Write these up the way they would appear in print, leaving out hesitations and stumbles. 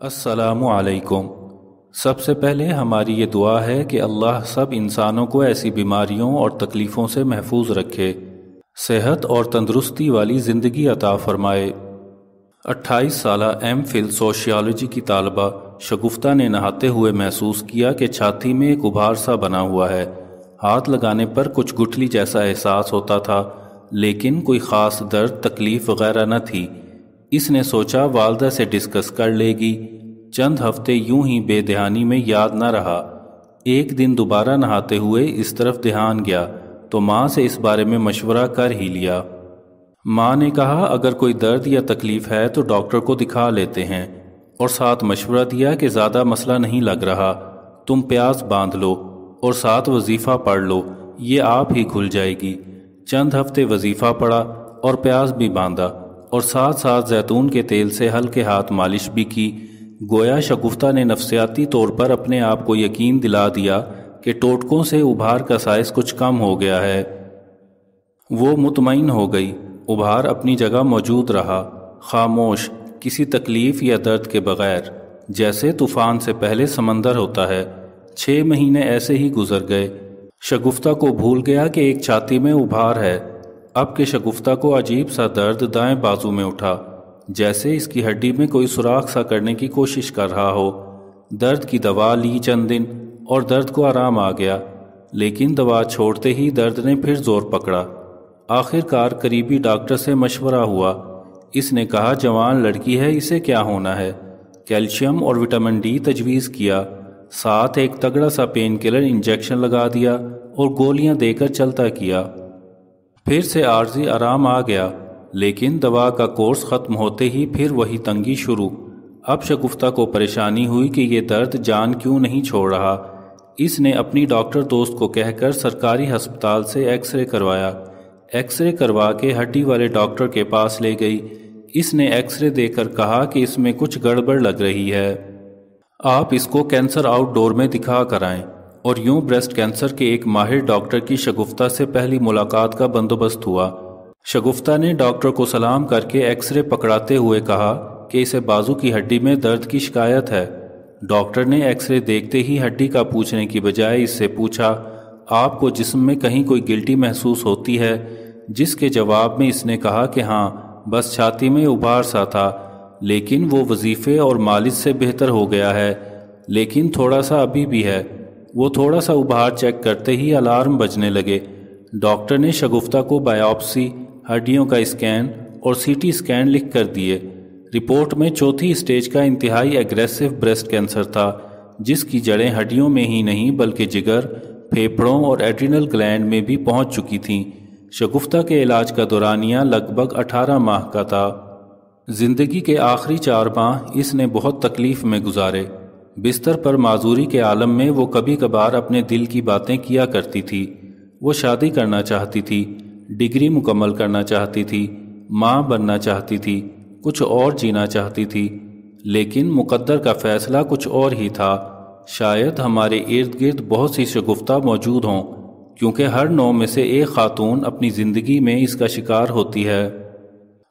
السلام علیکم۔ سب سے پہلے ہماری یہ دعا ہے کہ اللہ سب انسانوں کو ایسی بیماریوں اور تکلیفوں سے محفوظ رکھے، صحت اور تندرستی والی زندگی عطا فرمائے۔ 28 سالہ ایم فل سوشیالوجی کی طالبہ شگفتہ نے نہاتے ہوئے محسوس کیا کہ چھاتی میں ایک ابھار سا بنا ہوا ہے۔ ہاتھ لگانے پر کچھ گٹھلی جیسا احساس ہوتا تھا، لیکن کوئی خاص درد، تکلیف وغیرہ نہ تھی۔ اس نے سوچا والدہ سے ڈسکس کر لے گی۔ چند ہفتے یوں ہی بے دھیانی میں یاد نہ رہا۔ ایک دن دوبارہ نہاتے ہوئے اس طرف دھیان گیا تو ماں سے اس بارے میں مشورہ کر ہی لیا۔ ماں نے کہا اگر کوئی درد یا تکلیف ہے تو ڈاکٹر کو دکھا لیتے ہیں، اور ساتھ مشورہ دیا کہ زیادہ مسئلہ نہیں لگ رہا، تم پیاز باندھ لو اور ساتھ وظیفہ پڑھ لو، یہ آپ ہی کھل جائے گی۔ چند ہفتے وظیفہ پڑھا اور پیاز بھی باندھا، اور ساتھ ساتھ زیتون کے تیل سے ہلکے ہاتھ مالش بھی کی۔ گویا شگفتہ نے نفسیاتی طور پر اپنے آپ کو یقین دلا دیا کہ ٹوٹکوں سے ابھار کا سائز کچھ کم ہو گیا ہے۔ وہ مطمئن ہو گئی۔ ابھار اپنی جگہ موجود رہا، خاموش، کسی تکلیف یا درد کے بغیر، جیسے طوفان سے پہلے سمندر ہوتا ہے۔ 6 مہینے ایسے ہی گزر گئے۔ شگفتہ کو بھول گیا کہ ایک چھاتی میں ابھار ہے۔ اب کہ شگفتہ کو عجیب سا درد دائیں بازو میں اٹھا، جیسے اس کی ہڈی میں کوئی سوراخ سا کرنے کی کوشش کر رہا ہو۔ درد کی دوا لی چند دن اور درد کو آرام آ گیا، لیکن دوا چھوڑتے ہی درد نے پھر زور پکڑا۔ آخر کار قریبی ڈاکٹر سے مشورہ ہوا۔ اس نے کہا جوان لڑکی ہے، اسے کیا ہونا ہے؟ کیلشیم اور وٹامن ڈی تجویز کیا، ساتھ ایک تگڑا سا پین کلر انجیکشن لگا دیا اور گولیاں دے کر چلتا کیا۔ پھر سے عارضی آرام آ گیا، لیکن دوا کا کورس ختم ہوتے ہی پھر وہی تنگی شروع۔ اب شگفتہ کو پریشانی ہوئی کہ یہ درد جان کیوں نہیں چھوڑ رہا۔ اس نے اپنی ڈاکٹر دوست کو کہہ کر سرکاری ہسپتال سے ایکس رے کروایا۔ ایکس رے کروا کے ہڈی والے ڈاکٹر کے پاس لے گئی۔ اس نے ایکس رے دے کر کہا کہ اس میں کچھ گڑبڑ لگ رہی ہے، آپ اس کو کینسر آؤٹ ڈور میں دکھا کر آئیں۔ اور یوں بریسٹ کینسر کے ایک ماہر ڈاکٹر کی شگفتہ سے پہلی ملاقات کا بندوبست ہوا۔ شگفتہ نے ڈاکٹر کو سلام کر کے ایکس رے پکڑاتے ہوئے کہا کہ اسے بازو کی ہڈی میں درد کی شکایت ہے۔ ڈاکٹر نے ایکس رے دیکھتے ہی ہڈی کا پوچھنے کی بجائے اس سے پوچھا آپ کو جسم میں کہیں کوئی گلٹی محسوس ہوتی ہے؟ جس کے جواب میں اس نے کہا کہ ہاں، بس چھاتی میں ابھار سا تھا، لیکن وہ وظیفے اور مالش سے بہتر ہو گیا ہے، لیکن تھوڑا سا ابھی بھی ہے۔ وہ تھوڑا سا ابھار چیک کرتے ہی الارم بجنے لگے۔ ڈاکٹر نے شگفتہ کو بائیوپسی، ہڈیوں کا اسکین اور سی ٹی اسکین لکھ کر دیے۔ رپورٹ میں چوتھی اسٹیج کا انتہائی ایگریسو بریسٹ کینسر تھا، جس کی جڑیں ہڈیوں میں ہی نہیں بلکہ جگر، پھیپھڑوں اور ایڈرینل گلینڈ میں بھی پہنچ چکی تھیں۔ شگفتہ کے علاج کا دورانیہ لگ بھگ 18 ماہ کا تھا۔ زندگی کے آخری 4 ماہ اس نے بہت تکلیف میں گزارے۔ بستر پر معذوری کے عالم میں وہ کبھی کبھار اپنے دل کی باتیں کیا کرتی تھی۔ وہ شادی کرنا چاہتی تھی، ڈگری مکمل کرنا چاہتی تھی، ماں بننا چاہتی تھی، کچھ اور جینا چاہتی تھی، لیکن مقدر کا فیصلہ کچھ اور ہی تھا۔ شاید ہمارے ارد گرد بہت سی شگفتہ موجود ہوں، کیونکہ ہر 9 میں سے ایک خاتون اپنی زندگی میں اس کا شکار ہوتی ہے۔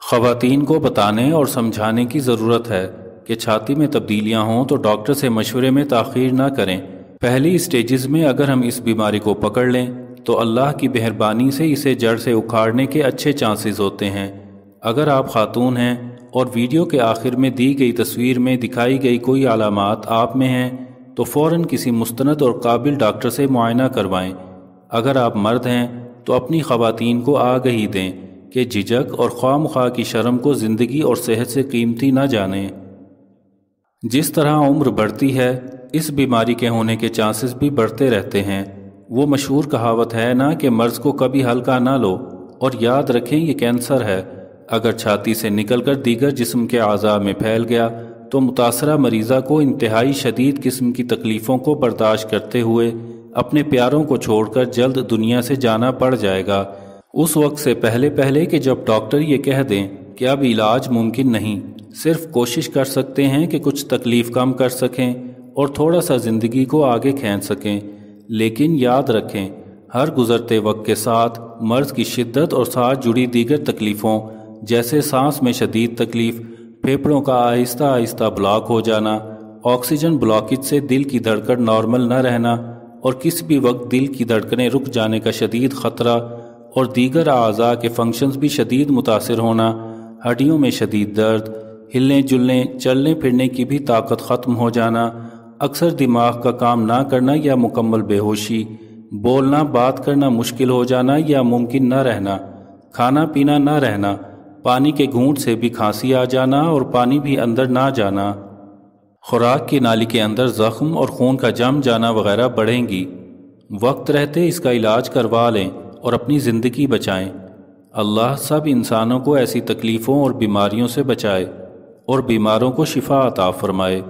خواتین کو بتانے اور سمجھانے کی ضرورت ہے کہ چھاتی میں تبدیلیاں ہوں تو ڈاکٹر سے مشورے میں تاخیر نہ کریں۔ پہلی اسٹیجز میں اگر ہم اس بیماری کو پکڑ لیں تو اللہ کی مہربانی سے اسے جڑ سے اکھاڑنے کے اچھے چانسز ہوتے ہیں۔ اگر آپ خاتون ہیں اور ویڈیو کے آخر میں دی گئی تصویر میں دکھائی گئی کوئی علامات آپ میں ہیں تو فوراً کسی مستند اور قابل ڈاکٹر سے معائنہ کروائیں۔ اگر آپ مرد ہیں تو اپنی خواتین کو آگہی دیں کہ جھجک اور خواہ مخواہ کی شرم کو زندگی اور صحت سے قیمتی نہ جانیں۔ جس طرح عمر بڑھتی ہے، اس بیماری کے ہونے کے چانسز بھی بڑھتے رہتے ہیں۔ وہ مشہور کہاوت ہے نا کہ مرض کو کبھی ہلکا نہ لو، اور یاد رکھیں یہ کینسر ہے۔ اگر چھاتی سے نکل کر دیگر جسم کے اعضاء میں پھیل گیا تو متاثرہ مریضہ کو انتہائی شدید قسم کی تکلیفوں کو برداشت کرتے ہوئے اپنے پیاروں کو چھوڑ کر جلد دنیا سے جانا پڑ جائے گا۔ اس وقت سے پہلے کہ جب ڈاکٹر یہ کہہ دیں کہ اب علاج ممکن نہیں، صرف کوشش کر سکتے ہیں کہ کچھ تکلیف کم کر سکیں اور تھوڑا سا زندگی کو آگے کھینچ سکیں۔ لیکن یاد رکھیں، ہر گزرتے وقت کے ساتھ مرض کی شدت اور ساتھ جڑی دیگر تکلیفوں جیسے سانس میں شدید تکلیف، پھیپھڑوں کا آہستہ آہستہ بلاک ہو جانا، آکسیجن بلاکج سے دل کی دھڑکن نارمل نہ رہنا اور کسی بھی وقت دل کی دھڑکنیں رک جانے کا شدید خطرہ، اور دیگر اعضاء کے فنکشنز بھی شدید متاثر ہونا، ہڈیوں میں شدید درد، ہلنے جلنے چلنے پھرنے کی بھی طاقت ختم ہو جانا، اکثر دماغ کا کام نہ کرنا یا مکمل بے ہوشی، بولنا بات کرنا مشکل ہو جانا یا ممکن نہ رہنا، کھانا پینا نہ رہنا، پانی کے گھونٹ سے بھی کھانسی آ جانا اور پانی بھی اندر نہ جانا، خوراک کی نالی کے اندر زخم اور خون کا جم جانا وغیرہ بڑھیں گی۔ وقت رہتے اس کا علاج کروا لیں اور اپنی زندگی بچائیں۔ اللہ سب انسانوں کو ایسی تکلیفوں اور بیماریوں سے بچائے اور بیماروں کو شفا عطا فرمائے۔